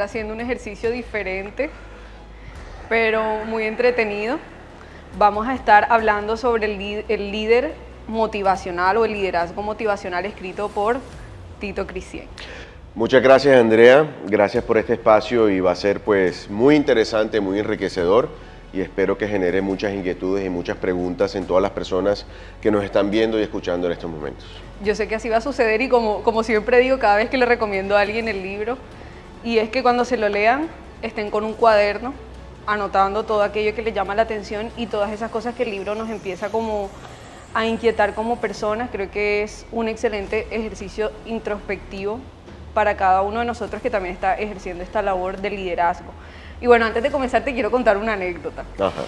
haciendo un ejercicio diferente, pero muy entretenido. Vamos a estar hablando sobre el líder motivacional o el liderazgo motivacional escrito por Tito Cristian. Muchas gracias, Andrea, gracias por este espacio y va a ser pues muy interesante, muy enriquecedor y espero que genere muchas inquietudes y muchas preguntas en todas las personas que nos están viendo y escuchando en estos momentos. Yo sé que así va a suceder y como siempre digo cada vez que le recomiendo a alguien el libro, y es que cuando se lo lean estén con un cuaderno anotando todo aquello que les llama la atención y todas esas cosas que el libro nos empieza como a inquietar como personas. Creo que es un excelente ejercicio introspectivo para cada uno de nosotros que también está ejerciendo esta labor de liderazgo. Y bueno, antes de comenzar te quiero contar una anécdota. Ajá.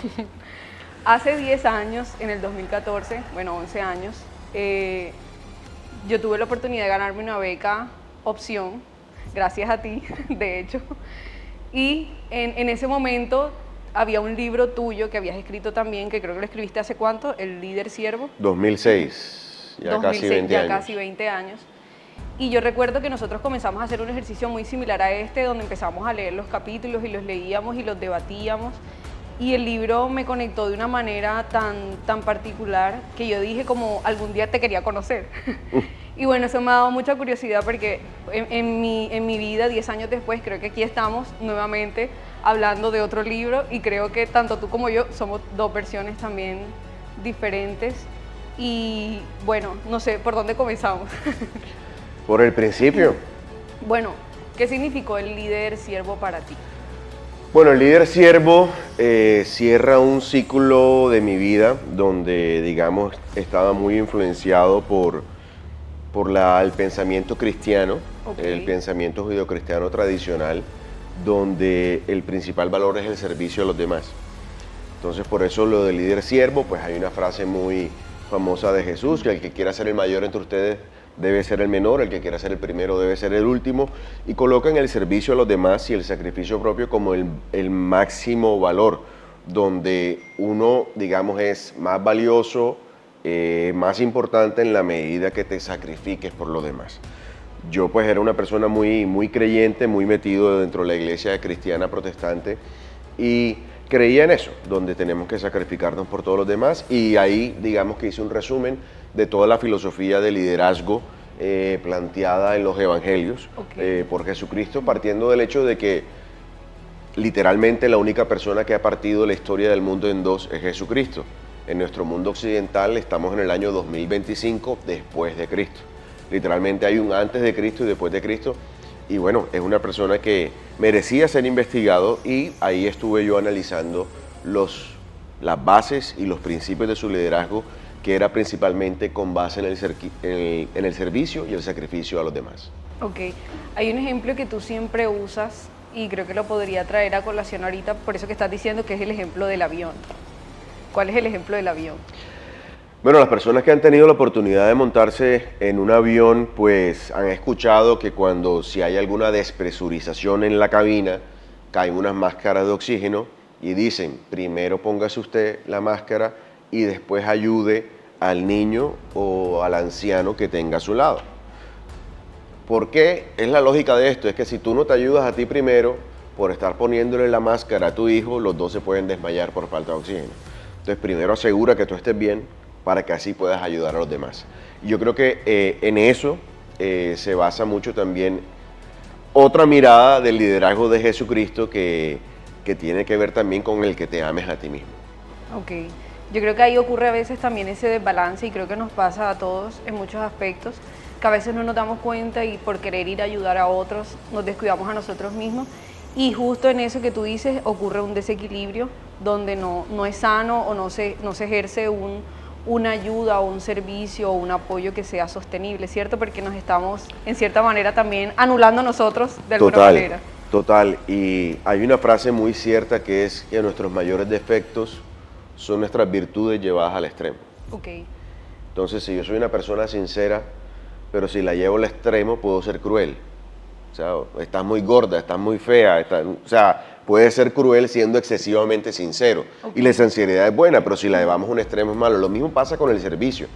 Hace 10 años, en el 2014, bueno, 11 años, yo tuve la oportunidad de ganarme una beca opción, gracias a ti, de hecho, y en ese momento había un libro tuyo que habías escrito también, que creo que lo escribiste hace ¿cuánto? El líder siervo. 2006, ya 2006, casi 20 ya años. casi 20 años. Y yo recuerdo que nosotros comenzamos a hacer un ejercicio muy similar a este, donde empezamos a leer los capítulos y los leíamos y los debatíamos. Y el libro me conectó de una manera tan particular que yo dije como algún día te quería conocer. Y bueno, eso me ha dado mucha curiosidad porque en mi vida, 10 años después, creo que aquí estamos nuevamente hablando de otro libro y creo que tanto tú como yo somos dos versiones también diferentes. Y bueno, no sé, ¿por dónde comenzamos? Por el principio. Bueno, ¿qué significó el líder siervo para ti? Bueno, el líder siervo cierra un ciclo de mi vida donde, digamos, estaba muy influenciado por el pensamiento cristiano, Okay. el pensamiento judeocristiano tradicional, donde el principal valor es el servicio a los demás. Entonces, por eso lo del líder siervo, pues hay una frase muy famosa de Jesús, que el que quiera ser el mayor entre ustedes debe ser el menor, el que quiera ser el primero debe ser el último, y colocan el servicio a los demás y el sacrificio propio como el máximo valor, donde uno, digamos, es más valioso, más importante en la medida que te sacrifiques por los demás. Yo pues era una persona muy creyente, muy metido dentro de la iglesia cristiana protestante y creía en eso, donde tenemos que sacrificarnos por todos los demás, y ahí digamos que hice un resumen de toda la filosofía de liderazgo planteada en los evangelios por Jesucristo, partiendo del hecho de que literalmente la única persona que ha partido la historia del mundo en dos es Jesucristo. En nuestro mundo occidental estamos en el año 2025 después de Cristo. Literalmente hay un antes de Cristo y después de Cristo. Y bueno, es una persona que merecía ser investigado y ahí estuve yo analizando las bases y los principios de su liderazgo, que era principalmente con base en el servicio y el sacrificio a los demás. Ok, hay un ejemplo que tú siempre usas y creo que lo podría traer a colación ahorita, por eso que estás diciendo que es el ejemplo del avión. ¿Cuál es el ejemplo del avión? Bueno, las personas que han tenido la oportunidad de montarse en un avión, pues han escuchado que si hay alguna despresurización en la cabina, caen unas máscaras de oxígeno y dicen, primero póngase usted la máscara y después ayude al niño o al anciano que tenga a su lado. ¿Por qué? Es la lógica de esto, es que si tú no te ayudas a ti primero, por estar poniéndole la máscara a tu hijo, los dos se pueden desmayar por falta de oxígeno. Entonces primero asegura que tú estés bien para que así puedas ayudar a los demás. Y yo creo que en eso se basa mucho también otra mirada del liderazgo de Jesucristo que tiene que ver también con el que te ames a ti mismo. Ok, yo creo que ahí ocurre a veces también ese desbalance y creo que nos pasa a todos en muchos aspectos, que a veces no nos damos cuenta y por querer ir a ayudar a otros nos descuidamos a nosotros mismos. Y justo en eso que tú dices ocurre un desequilibrio donde no es sano o no se ejerce una ayuda o un servicio o un apoyo que sea sostenible, ¿cierto? Porque nos estamos en cierta manera también anulando nosotros de alguna manera. Total, y hay una frase muy cierta que es que nuestros mayores defectos son nuestras virtudes llevadas al extremo. Ok. Entonces, si yo soy una persona sincera, pero si la llevo al extremo, puedo ser cruel. O sea, estás muy gorda, estás muy fea, o sea, puede ser cruel siendo excesivamente sincero. Okay. Y la sinceridad es buena, pero si la llevamos a un extremo es malo. Lo mismo pasa con el servicio.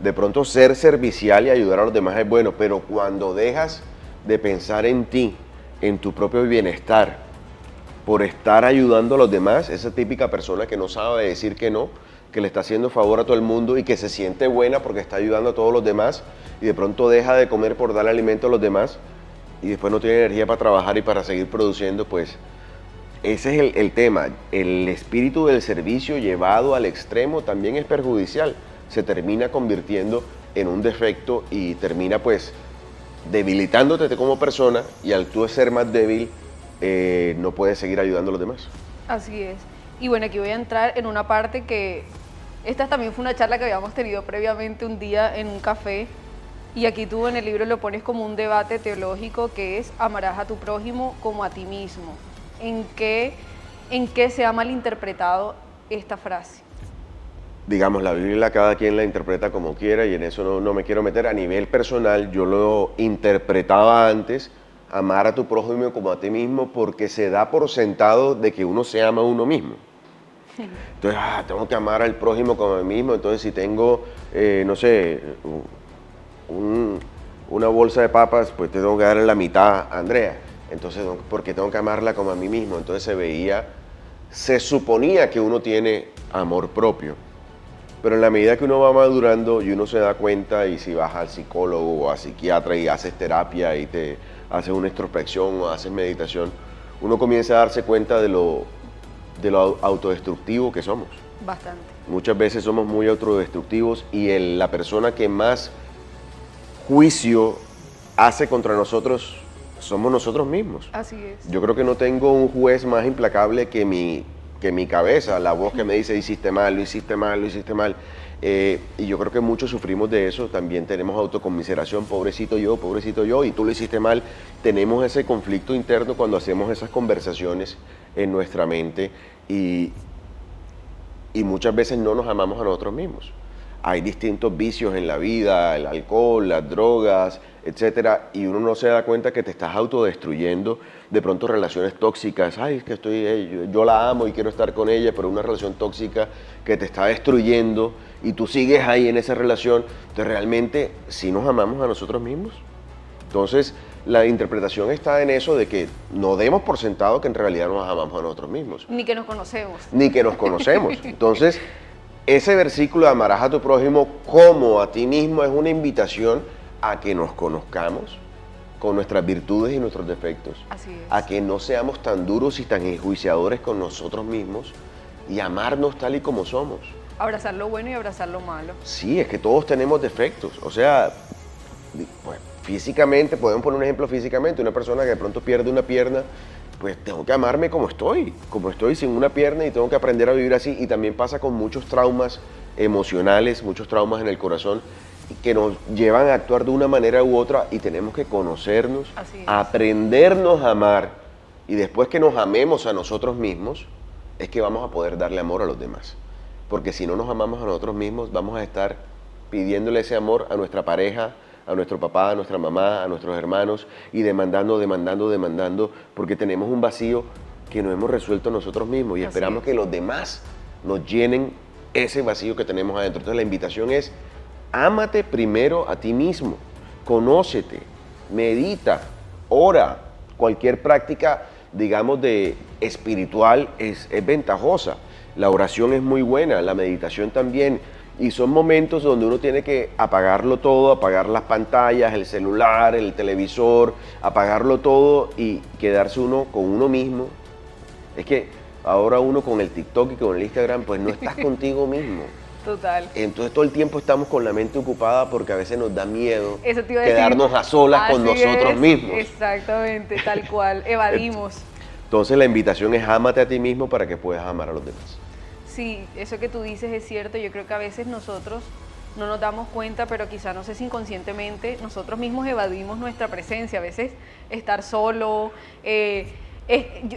De pronto ser servicial y ayudar a los demás es bueno, pero cuando dejas de pensar en ti en tu propio bienestar por estar ayudando a los demás, esa típica persona que no sabe decir que no, que le está haciendo favor a todo el mundo y que se siente buena porque está ayudando a todos los demás y de pronto deja de comer por darle alimento a los demás y después no tiene energía para trabajar y para seguir produciendo, pues ese es el tema. El espíritu del servicio llevado al extremo también es perjudicial. Se termina convirtiendo en un defecto y termina pues debilitándote como persona y al tú ser más débil no puedes seguir ayudando a los demás. Así es. Y bueno, aquí voy a entrar en una parte que esta también fue una charla que habíamos tenido previamente un día en un café y aquí tú en el libro lo pones como un debate teológico que es amarás a tu prójimo como a ti mismo. ¿En qué se ha malinterpretado esta frase? Digamos, la Biblia cada quien la interpreta como quiera y en eso no me quiero meter. A nivel personal, yo lo interpretaba antes, amar a tu prójimo como a ti mismo, porque se da por sentado de que uno se ama a uno mismo. Entonces, tengo que amar al prójimo como a mí mismo, entonces si tengo, no sé, una bolsa de papas, pues te tengo que darle la mitad a Andrea. Entonces, porque tengo que amarla como a mí mismo. Entonces se suponía que uno tiene amor propio. Pero en la medida que uno va madurando y uno se da cuenta y si vas al psicólogo o a psiquiatra y haces terapia y te haces una introspección o haces meditación, uno comienza a darse cuenta de lo autodestructivo que somos. Bastante. Muchas veces somos muy autodestructivos y la persona que más juicio hace contra nosotros somos nosotros mismos. Así es. Yo creo que no tengo un juez más implacable que mi cabeza, la voz que me dice hiciste mal, lo hiciste mal, lo hiciste mal. Y yo creo que muchos sufrimos de eso, también tenemos autoconmiseración, pobrecito yo, y tú lo hiciste mal. Tenemos ese conflicto interno cuando hacemos esas conversaciones en nuestra mente y muchas veces no nos amamos a nosotros mismos. Hay distintos vicios en la vida, el alcohol, las drogas, etcétera, y uno no se da cuenta que te estás autodestruyendo. De pronto relaciones tóxicas, es que yo la amo y quiero estar con ella, pero una relación tóxica que te está destruyendo y tú sigues ahí en esa relación. Entonces realmente sí nos amamos a nosotros mismos. Entonces la interpretación está en eso de que no demos por sentado que en realidad nos amamos a nosotros mismos. Ni que nos conocemos. Ni que nos conocemos. Entonces ese versículo de amarás a tu prójimo como a ti mismo es una invitación a que nos conozcamos con nuestras virtudes y nuestros defectos. Así es. A que no seamos tan duros y tan enjuiciadores con nosotros mismos y amarnos tal y como somos. Abrazar lo bueno y abrazar lo malo. Sí, es que todos tenemos defectos. O sea, pues, físicamente, podemos poner un ejemplo físicamente, una persona que de pronto pierde una pierna, pues tengo que amarme como estoy sin una pierna y tengo que aprender a vivir así. Y también pasa con muchos traumas emocionales, muchos traumas en el corazón que nos llevan a actuar de una manera u otra y tenemos que conocernos, aprendernos a amar y después que nos amemos a nosotros mismos es que vamos a poder darle amor a los demás. Porque si no nos amamos a nosotros mismos vamos a estar pidiéndole ese amor a nuestra pareja, a nuestro papá, a nuestra mamá, a nuestros hermanos y demandando, porque tenemos un vacío que no hemos resuelto nosotros mismos y esperamos que los demás nos llenen ese vacío que tenemos adentro. Entonces la invitación es, ámate primero a ti mismo, conócete, medita, ora. Cualquier práctica, digamos, de espiritual es ventajosa. La oración es muy buena, la meditación también. Y son momentos donde uno tiene que apagarlo todo, apagar las pantallas, el celular, el televisor, apagarlo todo y quedarse uno con uno mismo. Es que ahora uno con el TikTok y con el Instagram, pues no estás contigo mismo. Total. Entonces todo el tiempo estamos con la mente ocupada porque a veces nos da miedo Eso te iba a decir. Quedarnos a solas con nosotros mismos. Exactamente, tal cual, evadimos. Entonces la invitación es ámate a ti mismo para que puedas amar a los demás. Sí, eso que tú dices es cierto. Yo creo que a veces nosotros no nos damos cuenta, pero quizá, no sé si inconscientemente, nosotros mismos evadimos nuestra presencia. A veces estar solo,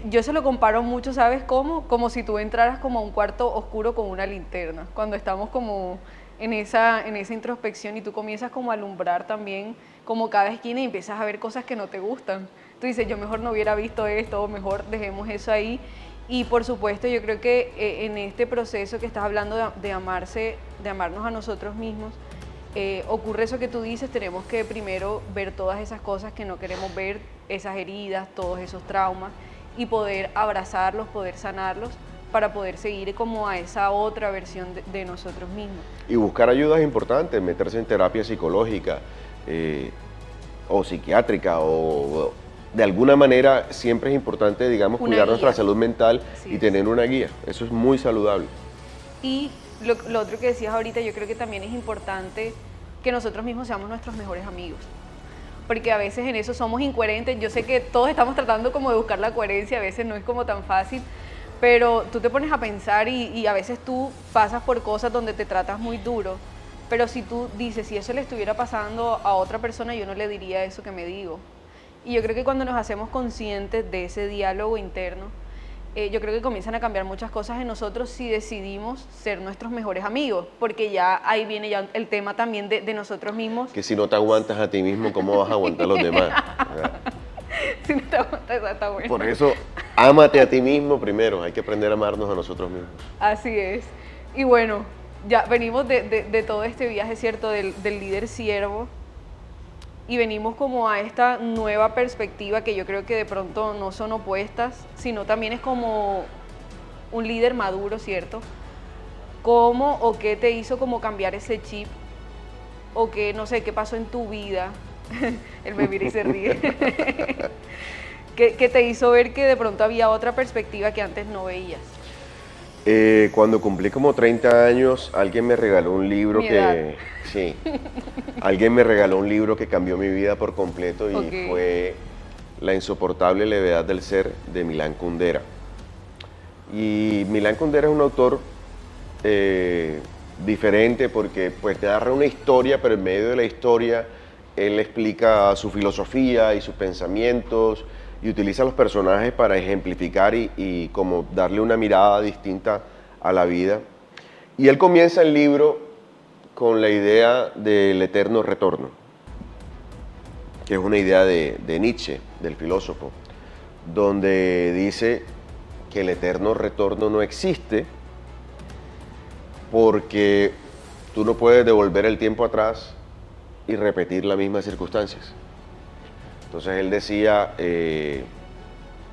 yo se lo comparo mucho, ¿sabes cómo? Como si tú entraras como a un cuarto oscuro con una linterna. Cuando estamos como en esa introspección y tú comienzas como a alumbrar también como cada esquina y empiezas a ver cosas que no te gustan. Tú dices, yo mejor no hubiera visto esto, o mejor dejemos eso ahí. Y por supuesto yo creo que en este proceso que estás hablando de amarnos a nosotros mismos, ocurre eso que tú dices, tenemos que primero ver todas esas cosas que no queremos ver, esas heridas, todos esos traumas, y poder abrazarlos, poder sanarlos, para poder seguir como a esa otra versión de nosotros mismos. Y buscar ayuda es importante, meterse en terapia psicológica o psiquiátrica o de alguna manera siempre es importante, digamos, Una cuidar guía. nuestra salud mental Así y es. tener una guía. Eso es muy saludable. Y lo otro que decías ahorita, yo creo que también es importante que nosotros mismos seamos nuestros mejores amigos. Porque a veces en eso somos incoherentes. Yo sé que todos estamos tratando como de buscar la coherencia, a veces no es como tan fácil, pero tú te pones a pensar y a veces tú pasas por cosas donde te tratas muy duro, pero si tú dices, si eso le estuviera pasando a otra persona, yo no le diría eso que me digo. Y yo creo que cuando nos hacemos conscientes de ese diálogo interno, yo creo que comienzan a cambiar muchas cosas en nosotros si decidimos ser nuestros mejores amigos, porque ya ahí viene ya el tema también de nosotros mismos. Que si no te aguantas a ti mismo, ¿cómo vas a aguantar a los demás? ¿Verdad? Si no te aguantas, está bueno. Por eso, ámate a ti mismo primero. Hay que aprender a amarnos a nosotros mismos. Así es. Y bueno, ya venimos de todo este viaje, ¿cierto? Del líder siervo. Y venimos como a esta nueva perspectiva que yo creo que de pronto no son opuestas, sino también es como un líder maduro, ¿cierto? ¿Cómo o qué te hizo como cambiar ese chip? O qué, no sé, qué pasó en tu vida. Él me mira y se ríe. ¿Qué te hizo ver que de pronto había otra perspectiva que antes no veías? Cuando cumplí como 30 años, alguien me regaló un libro Mi edad. Sí, alguien me regaló un libro que cambió mi vida por completo y Ok. fue La insoportable levedad del ser de Milán Kundera. Y Milán Kundera es un autor diferente porque pues te narra una historia, pero en medio de la historia él explica su filosofía y sus pensamientos y utiliza los personajes para ejemplificar y como darle una mirada distinta a la vida. Y él comienza el libro con la idea del eterno retorno, que es una idea de Nietzsche, del filósofo, donde dice que el eterno retorno no existe porque tú no puedes devolver el tiempo atrás y repetir las mismas circunstancias. Entonces él decía,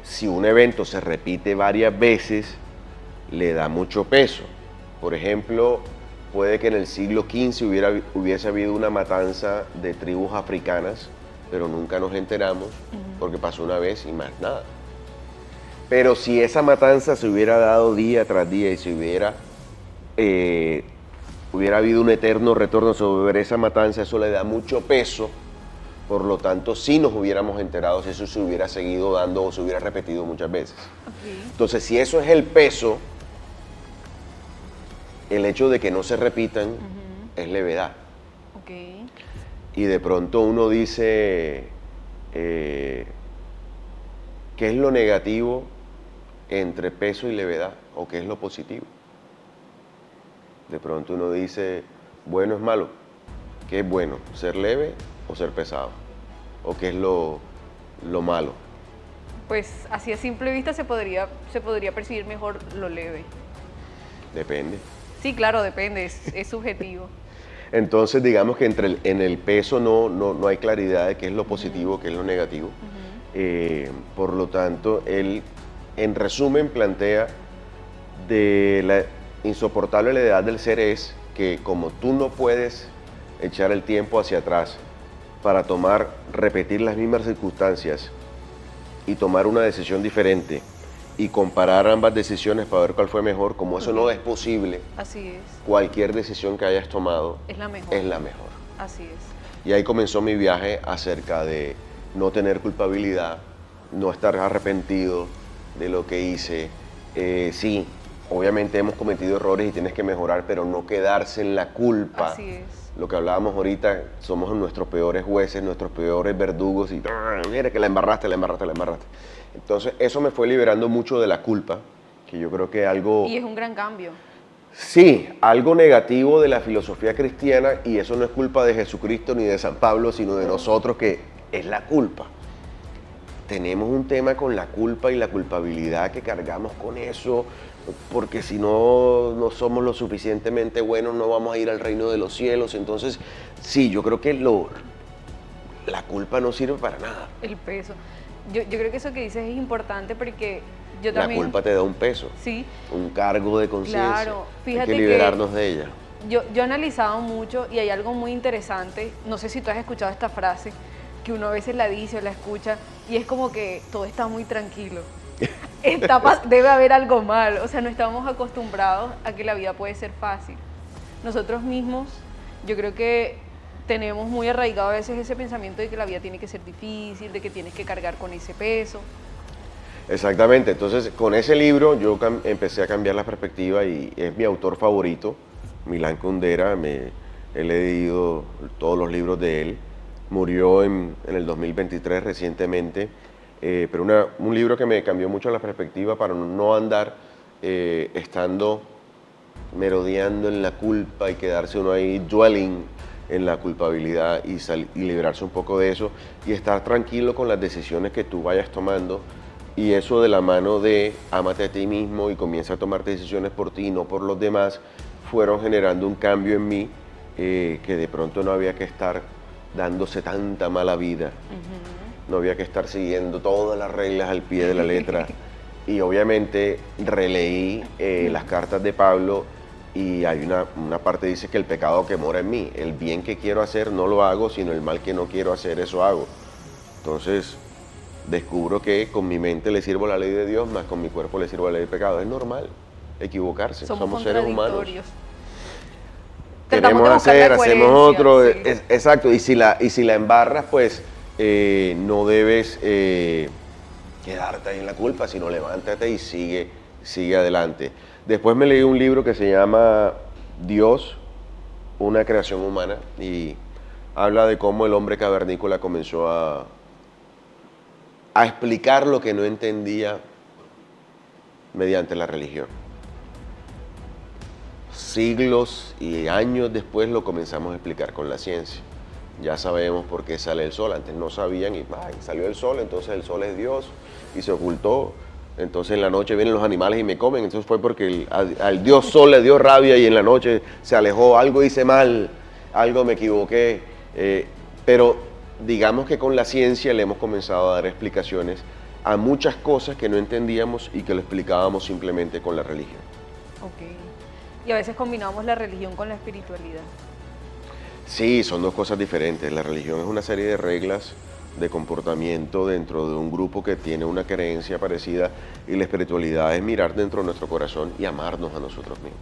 si un evento se repite varias veces, le da mucho peso. Por ejemplo, puede que en el siglo XV hubiese habido una matanza de tribus africanas, pero nunca nos enteramos porque pasó una vez y más nada. Pero si esa matanza se hubiera dado día tras día y si hubiera habido un eterno retorno sobre esa matanza, eso le da mucho peso. Por lo tanto, sí nos hubiéramos enterado si eso se hubiera seguido dando o se hubiera repetido muchas veces. Okay. Entonces, si eso es el peso, el hecho de que no se repitan es levedad. Okay. Y de pronto uno dice, ¿qué es lo negativo entre peso y levedad? ¿O qué es lo positivo? De pronto uno dice, bueno es malo. ¿Qué es bueno? ¿Ser leve o ser pesado? ¿O qué es lo malo? Pues así a simple vista se podría percibir mejor lo leve. Depende. Sí, claro, depende, es subjetivo. Entonces, digamos que en el peso no hay claridad de qué es lo positivo, qué es lo negativo. Por lo tanto, él, en resumen, plantea de la insoportable levedad del ser es que como tú no puedes echar el tiempo hacia atrás para repetir las mismas circunstancias y tomar una decisión diferente y comparar ambas decisiones para ver cuál fue mejor, como eso no es posible, Así es, cualquier decisión que hayas tomado es la mejor. es la mejor. Así es. Y ahí comenzó mi viaje acerca de no tener culpabilidad, no estar arrepentido de lo que hice. Sí, obviamente hemos cometido errores y tienes que mejorar, pero no quedarse en la culpa. Así es. Lo que hablábamos ahorita, somos nuestros peores jueces, nuestros peores verdugos y mira que la embarraste. Entonces eso me fue liberando mucho de la culpa, que yo creo que algo... Y es un gran cambio. Sí, algo negativo de la filosofía cristiana, y eso no es culpa de Jesucristo ni de San Pablo, sino de nosotros, que es la culpa. tenemos un tema con la culpa y la culpabilidad que cargamos con eso, porque si no somos lo suficientemente buenos no vamos a ir al reino de los cielos. Entonces, sí, yo creo que la culpa no sirve para nada. El peso. Yo creo que eso que dices es importante porque yo La también... culpa te da un peso, Sí, un cargo de conciencia. claro. Hay Fíjate que liberarnos de ella. yo he analizado mucho y hay algo muy interesante, no sé si tú has escuchado esta frase, que uno a veces la dice o la escucha y es como que todo está muy tranquilo. Debe haber algo mal, o sea, no estamos acostumbrados a que la vida puede ser fácil. Nosotros mismos, yo creo que tenemos muy arraigado a veces ese pensamiento de que la vida tiene que ser difícil, de que tienes que cargar con ese peso. Exactamente, entonces con ese libro yo empecé a cambiar la perspectiva y es mi autor favorito, Milan Kundera. He leído todos los libros de él. Murió en el 2023 recientemente, pero un libro que me cambió mucho la perspectiva para no andar estando merodeando en la culpa y quedarse uno ahí dwelling en la culpabilidad y liberarse un poco de eso y estar tranquilo con las decisiones que tú vayas tomando, y eso de la mano de ámate a ti mismo y comienza a tomar decisiones por ti y no por los demás, fueron generando un cambio en mí, que de pronto no había que estar dándose tanta mala vida, no había que estar siguiendo todas las reglas al pie de la letra. Y obviamente releí las cartas de Pablo y hay una parte que dice que el pecado que mora en mí, el bien que quiero hacer no lo hago, sino el mal que no quiero hacer, eso hago. Entonces descubro que con mi mente le sirvo la ley de Dios, más con mi cuerpo le sirvo la ley del pecado. Es normal equivocarse, somos seres humanos. Queremos hacer, hacemos otro, sí. Exacto, y si la embarras, pues no debes quedarte ahí en la culpa, sino levántate y sigue adelante. Después me leí un libro que se llama Dios, una creación humana, y habla de cómo el hombre cavernícola comenzó a explicar lo que no entendía mediante la religión. Siglos y años después lo comenzamos a explicar con la ciencia. Ya sabemos por qué sale el sol. Antes no sabían y salió el sol, entonces el sol es Dios y se ocultó. Entonces en la noche vienen los animales y me comen. Entonces fue porque al Dios sol le dio rabia y en la noche se alejó. Algo hice mal, algo me equivoqué. Pero digamos que con la ciencia le hemos comenzado a dar explicaciones a muchas cosas que no entendíamos y que lo explicábamos simplemente con la religión. Ok. Y a veces combinamos la religión con la espiritualidad. Sí, son dos cosas diferentes. La religión es una serie de reglas de comportamiento dentro de un grupo que tiene una creencia parecida, y la espiritualidad es mirar dentro de nuestro corazón y amarnos a nosotros mismos.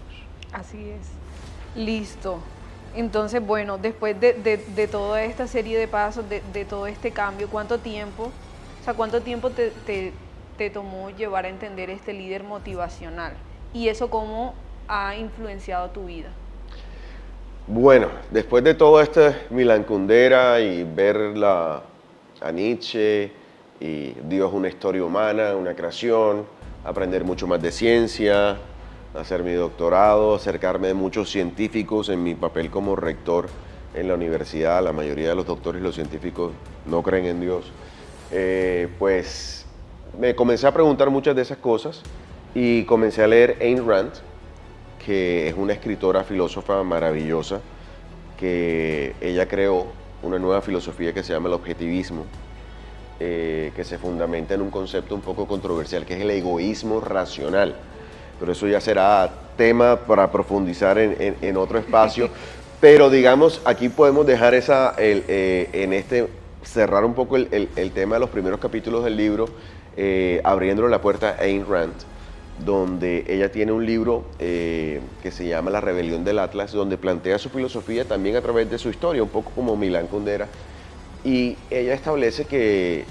Así es. Listo. Entonces, bueno, después de toda esta serie de pasos, de todo este cambio, ¿cuánto tiempo te tomó llevar a entender este líder motivacional? ¿Y eso cómo ha influenciado tu vida? Bueno, después de todo este Milan Kundera y ver a Nietzsche y Dios, una historia humana, una creación, aprender mucho más de ciencia, hacer mi doctorado, acercarme de muchos científicos en mi papel como rector en la universidad. La mayoría de los doctores y los científicos no creen en Dios. Pues me comencé a preguntar muchas de esas cosas y comencé a leer Ayn Rand, que es una escritora filósofa maravillosa, que ella creó una nueva filosofía que se llama el objetivismo, que se fundamenta en un concepto un poco controversial, que es el egoísmo racional. Pero eso ya será tema para profundizar en otro espacio. Pero digamos, aquí podemos dejar cerrar un poco el tema de los primeros capítulos del libro, abriéndole la puerta a Ayn Rand, donde ella tiene un libro que se llama La rebelión del Atlas, donde plantea su filosofía también a través de su historia, un poco como Milan Kundera, y ella establece que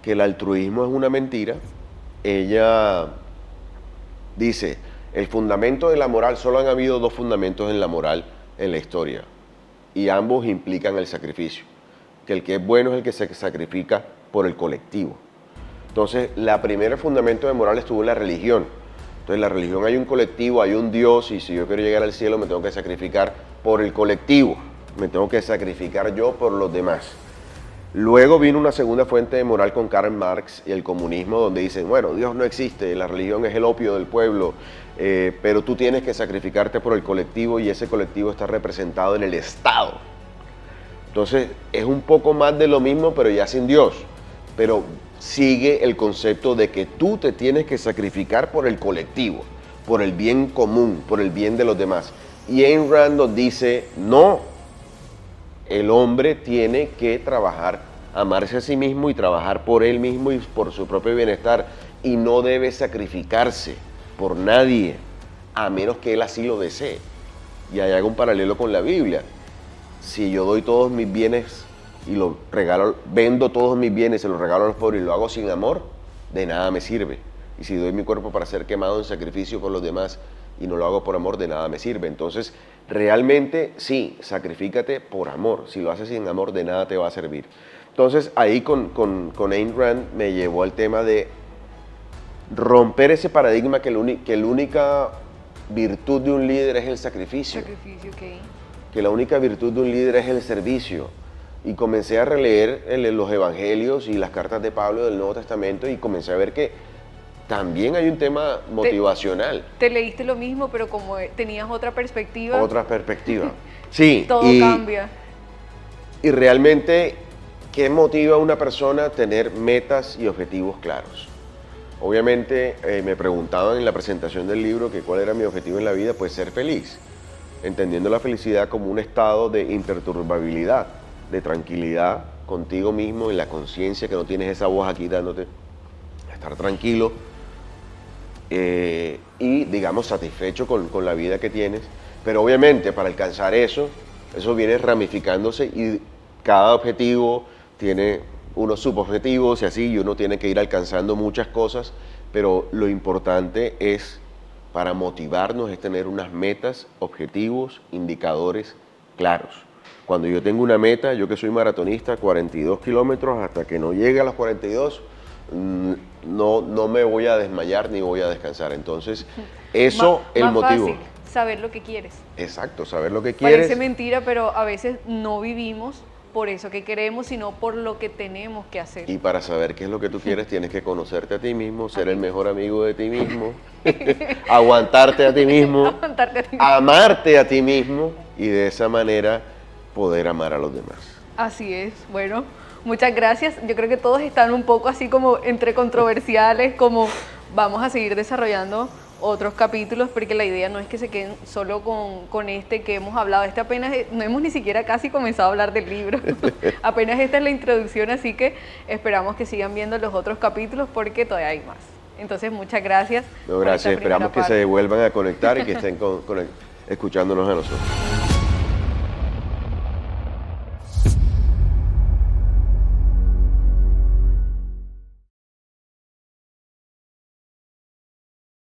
el altruismo es una mentira. Ella dice, el fundamento de la moral, solo han habido dos fundamentos en la moral en la historia, y ambos implican el sacrificio, que el que es bueno es el que se sacrifica por el colectivo. Entonces, el primer fundamento de moral estuvo en la religión. Entonces, en la religión hay un colectivo, hay un Dios, y si yo quiero llegar al cielo me tengo que sacrificar por el colectivo, me tengo que sacrificar yo por los demás. Luego vino una segunda fuente de moral con Karl Marx y el comunismo, donde dicen, bueno, Dios no existe, la religión es el opio del pueblo, pero tú tienes que sacrificarte por el colectivo y ese colectivo está representado en el Estado. Entonces es un poco más de lo mismo, pero ya sin Dios. Pero sigue el concepto de que tú te tienes que sacrificar por el colectivo, por el bien común, por el bien de los demás. Y Ayn Rand nos dice, no. El hombre tiene que trabajar, amarse a sí mismo y trabajar por él mismo y por su propio bienestar. Y no debe sacrificarse por nadie, a menos que él así lo desee. Y ahí hago un paralelo con la Biblia. Si yo doy todos mis bienes y los regalo, vendo todos mis bienes, se los regalo a los pobres y lo hago sin amor, de nada me sirve. Y si doy mi cuerpo para ser quemado en sacrificio por los demás y no lo hago por amor, de nada me sirve. Entonces, realmente sí, sacrifícate por amor. Si lo haces sin amor, de nada te va a servir. Entonces, ahí con Ayn Rand me llevó al tema de romper ese paradigma que la única virtud de un líder es el sacrificio. Que la única virtud de un líder es el servicio. Y comencé a releer los evangelios y las cartas de Pablo del Nuevo Testamento y comencé a ver que también hay un tema motivacional. Te leíste lo mismo, pero como tenías otra perspectiva. Otra perspectiva. Sí. Todo cambia. Y realmente, ¿qué motiva a una persona a tener metas y objetivos claros? Obviamente, me preguntaban en la presentación del libro que cuál era mi objetivo en la vida, pues ser feliz. Entendiendo la felicidad como un estado de imperturbabilidad, de tranquilidad contigo mismo, en la conciencia, que no tienes esa voz aquí dándote estar tranquilo y, digamos, satisfecho con la vida que tienes. Pero obviamente para alcanzar eso viene ramificándose y cada objetivo tiene unos subobjetivos y así, y uno tiene que ir alcanzando muchas cosas, pero lo importante es, para motivarnos, es tener unas metas, objetivos, indicadores claros. Cuando yo tengo una meta, yo que soy maratonista, 42 kilómetros, hasta que no llegue a los 42, no me voy a desmayar ni voy a descansar. Entonces, eso es el motivo. Fácil, saber lo que quieres. Exacto, saber lo que quieres. Parece mentira, pero a veces no vivimos por eso que queremos, sino por lo que tenemos que hacer. Y para saber qué es lo que tú quieres, tienes que conocerte a ti mismo, ser el mejor amigo de ti mismo, aguantarte a ti mismo, amarte a ti mismo y de esa manera poder amar a los demás. Así es, bueno, muchas gracias. Yo creo que todos están un poco así como entre controversiales, como vamos a seguir desarrollando otros capítulos, porque la idea no es que se queden solo con este que hemos hablado. Apenas, no hemos ni siquiera casi comenzado a hablar del libro. Apenas esta es la introducción, así que esperamos que sigan viendo los otros capítulos porque todavía hay más. Entonces, muchas gracias. No, gracias. Esperamos que se vuelvan a conectar y que estén escuchándonos a nosotros.